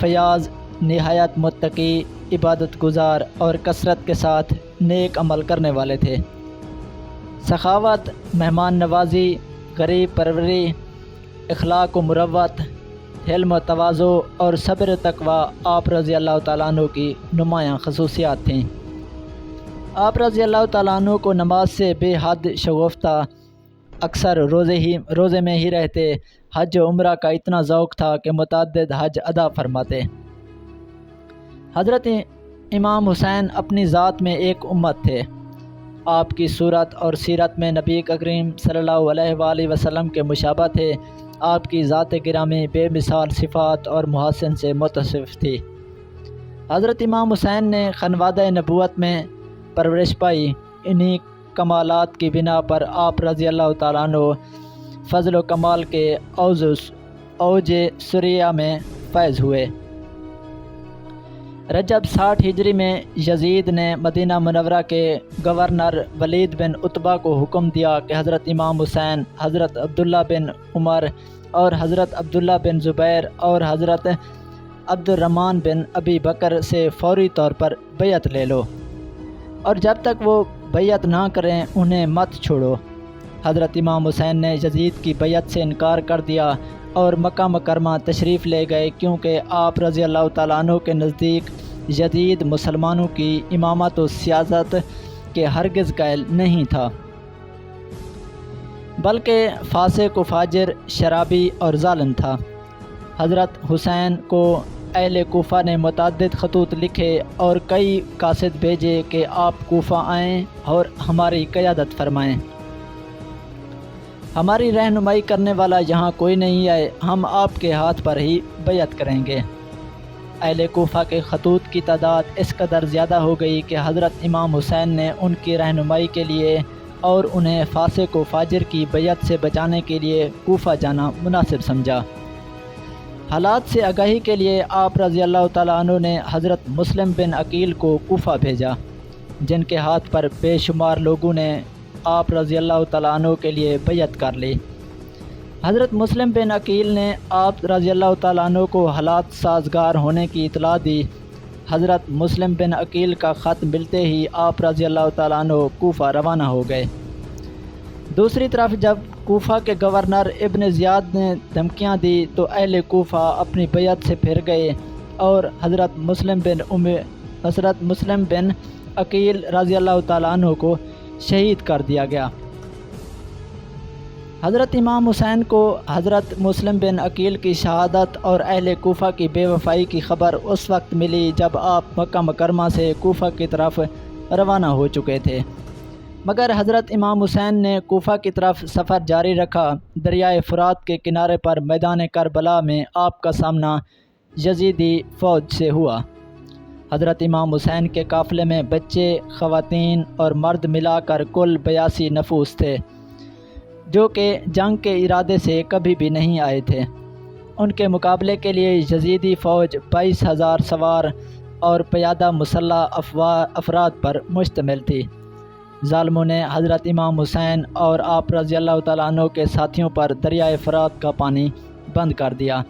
فیاض، نہایت متقی، عبادت گزار اور کثرت کے ساتھ نیک عمل کرنے والے تھے۔ سخاوت، مہمان نوازی، غریب پروری، اخلاق و مروت، حلم و تواضع اور صبر و تقوی آپ رضی اللہ تعالیٰ عنہ کی نمایاں خصوصیات تھیں۔ آپ رضی اللہ تعالیٰ عنہ کو نماز سے بے حد شغف تھا، اکثر روزے میں ہی رہتے، حج و عمرہ کا اتنا ذوق تھا کہ متعدد حج ادا فرماتے۔ حضرت امام حسین اپنی ذات میں ایک امت تھے۔ آپ کی صورت اور سیرت میں نبی کریم صلی اللہ علیہ وآلہ وسلم کے مشابہ تھے۔ آپ کی ذات گرامی بے مثال صفات اور محاسن سے متصف تھی۔ حضرت امام حسین نے خانوادہ نبوت میں پرورش پائی۔ انہی کمالات کی بنا پر آپ رضی اللہ تعالیٰ عنہ فضل و کمال کے اوج سریہ میں فائز ہوئے۔ رجب 60 ہجری میں یزید نے مدینہ منورہ کے گورنر ولید بن عتبہ کو حکم دیا کہ حضرت امام حسین، حضرت عبداللہ بن عمر اور حضرت عبداللہ بن زبیر اور حضرت عبد الرحمن بن ابی بکر سے فوری طور پر بیعت لے لو، اور جب تک وہ بیعت نہ کریں انہیں مت چھوڑو۔ حضرت امام حسین نے یزید کی بیعت سے انکار کر دیا اور مکہ مکرمہ تشریف لے گئے، کیونکہ آپ رضی اللہ تعالیٰ عنہ کے نزدیک یزید مسلمانوں کی امامت و سیاست کے ہرگز قائل نہیں تھا، بلکہ فاسق و فاجر، شرابی اور ظالم تھا۔ حضرت حسین کو اہل کوفہ نے متعدد خطوط لکھے اور کئی قاصد بھیجے کہ آپ کوفہ آئیں اور ہماری قیادت فرمائیں۔ ہماری رہنمائی کرنے والا یہاں کوئی نہیں آئے، ہم آپ کے ہاتھ پر ہی بیعت کریں گے۔ اہل کوفہ کے خطوط کی تعداد اس قدر زیادہ ہو گئی کہ حضرت امام حسین نے ان کی رہنمائی کے لیے اور انہیں فاسق و فاجر کی بیعت سے بچانے کے لیے کوفہ جانا مناسب سمجھا۔ حالات سے آگاہی کے لیے آپ رضی اللہ تعالیٰ عنہ نے حضرت مسلم بن عقیل کو کوفہ بھیجا، جن کے ہاتھ پر بے شمار لوگوں نے آپ رضی اللہ تعالیٰ عنہ کے لیے بیعت کر لی۔ حضرت مسلم بن عقیل نے آپ رضی اللہ تعالیٰ عنہ کو حالات سازگار ہونے کی اطلاع دی۔ حضرت مسلم بن عقیل کا خط ملتے ہی آپ رضی اللہ تعالیٰ عنہ کوفہ روانہ ہو گئے۔ دوسری طرف جب کوفہ کے گورنر ابن زیاد نے دھمکیاں دی تو اہل کوفہ اپنی بیعت سے پھر گئے اور حضرت مسلم بن عقیل رضی اللہ تعالیٰ عنہ کو شہید کر دیا گیا۔ حضرت امام حسین کو حضرت مسلم بن عقیل کی شہادت اور اہل کوفہ کی بے وفائی کی خبر اس وقت ملی جب آپ مکہ مکرمہ سے کوفہ کی طرف روانہ ہو چکے تھے، مگر حضرت امام حسین نے کوفہ کی طرف سفر جاری رکھا۔ دریائے فرات کے کنارے پر میدان کربلا میں آپ کا سامنا یزیدی فوج سے ہوا۔ حضرت امام حسین کے قافلے میں بچے، خواتین اور مرد ملا کر کل 82 نفوس تھے، جو کہ جنگ کے ارادے سے کبھی بھی نہیں آئے تھے۔ ان کے مقابلے کے لیے یزیدی فوج 22,000 سوار اور پیادہ مسلح افراد پر مشتمل تھی۔ ظالموں نے حضرت امام حسین اور آپ رضی اللہ تعالیٰ عنہ کے ساتھیوں پر دریائے فرات کا پانی بند کر دیا۔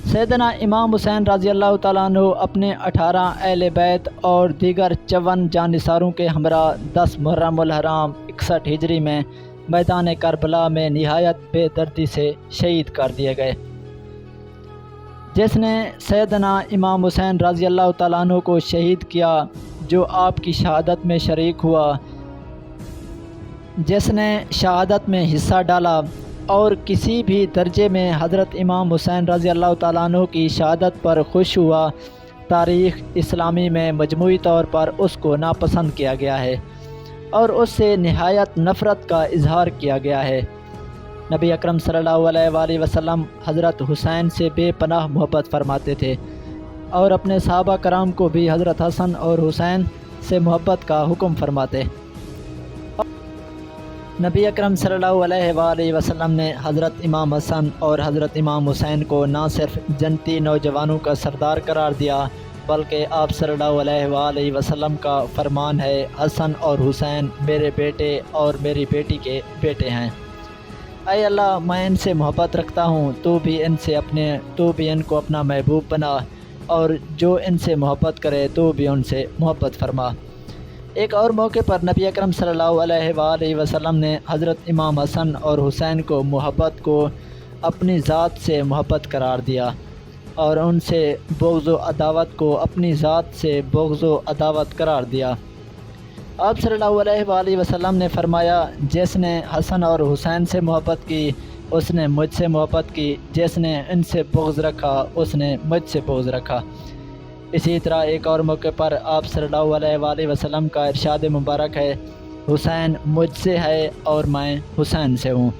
سیدنا امام حسین رضی اللہ تعالیٰ عنہ اپنے 18 اہل بیت اور دیگر 54 جانثاروں کے ہمراہ 10 محرم الحرام 61 ہجری میں میدان کربلا میں نہایت بے دردی سے شہید کر دیے گئے۔ جس نے سیدنا امام حسین رضی اللہ تعالیٰ عنہ کو شہید کیا، جو آپ کی شہادت میں شریک ہوا، جس نے شہادت میں حصہ ڈالا اور کسی بھی درجے میں حضرت امام حسین رضی اللہ تعالیٰ عنہ کی شہادت پر خوش ہوا، تاریخ اسلامی میں مجموعی طور پر اس کو ناپسند کیا گیا ہے اور اس سے نہایت نفرت کا اظہار کیا گیا ہے۔ نبی اکرم صلی اللہ علیہ وآلہ وسلم حضرت حسین سے بے پناہ محبت فرماتے تھے اور اپنے صحابہ کرام کو بھی حضرت حسن اور حسین سے محبت کا حکم فرماتے۔ نبی اکرم صلی اللہ علیہ وآلہ وسلم نے حضرت امام حسن اور حضرت امام حسین کو نہ صرف جنتی نوجوانوں کا سردار قرار دیا، بلکہ آپ صلی اللہ علیہ وآلہ وسلم کا فرمان ہے، حسن اور حسین میرے بیٹے اور میری بیٹی کے بیٹے ہیں۔ اے اللہ میں ان سے محبت رکھتا ہوں، تو بھی ان کو اپنا محبوب بنا، اور جو ان سے محبت کرے تو بھی ان سے محبت فرما۔ ایک اور موقع پر نبی اکرم صلی اللہ علیہ وآلہ وسلم نے حضرت امام حسن اور حسین کو محبت کو اپنی ذات سے محبت قرار دیا، اور ان سے بغض و عداوت کو اپنی ذات سے بغض و عداوت قرار دیا۔ آپ صلی اللہ علیہ وآلہ وسلم نے فرمایا، جس نے حسن اور حسین سے محبت کی اس نے مجھ سے محبت کی، جس نے ان سے بغض رکھا اس نے مجھ سے بغض رکھا۔ اسی طرح ایک اور موقع پر آپ صلی اللہ علیہ وآلہ وسلم کا ارشاد مبارک ہے، حسین مجھ سے ہے اور میں حسین سے ہوں۔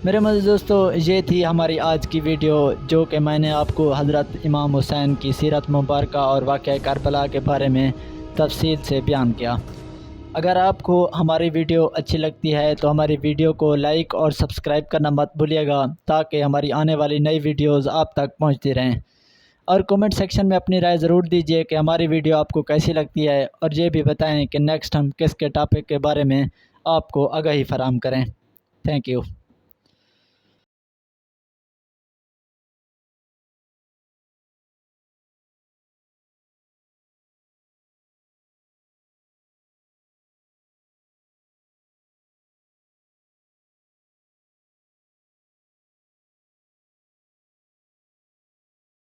میرے معزز دوستو، یہ تھی ہماری آج کی ویڈیو، جو کہ میں نے آپ کو حضرت امام حسین کی سیرت مبارکہ اور واقعہ کربلا کے بارے میں تفصیل سے بیان کیا۔ اگر آپ کو ہماری ویڈیو اچھی لگتی ہے تو ہماری ویڈیو کو لائک اور سبسکرائب کرنا مت بھولیے گا، تاکہ ہماری آنے والی نئی ویڈیوز آپ تک پہنچتی رہیں۔ اور کومنٹ سیکشن میں اپنی رائے ضرور دیجیے کہ ہماری ویڈیو آپ کو کیسی لگتی ہے، اور یہ بھی بتائیں کہ نیکسٹ ہم کس کے ٹاپک کے بارے میں آپ کو آگاہی فراہم کریں۔ Thank you.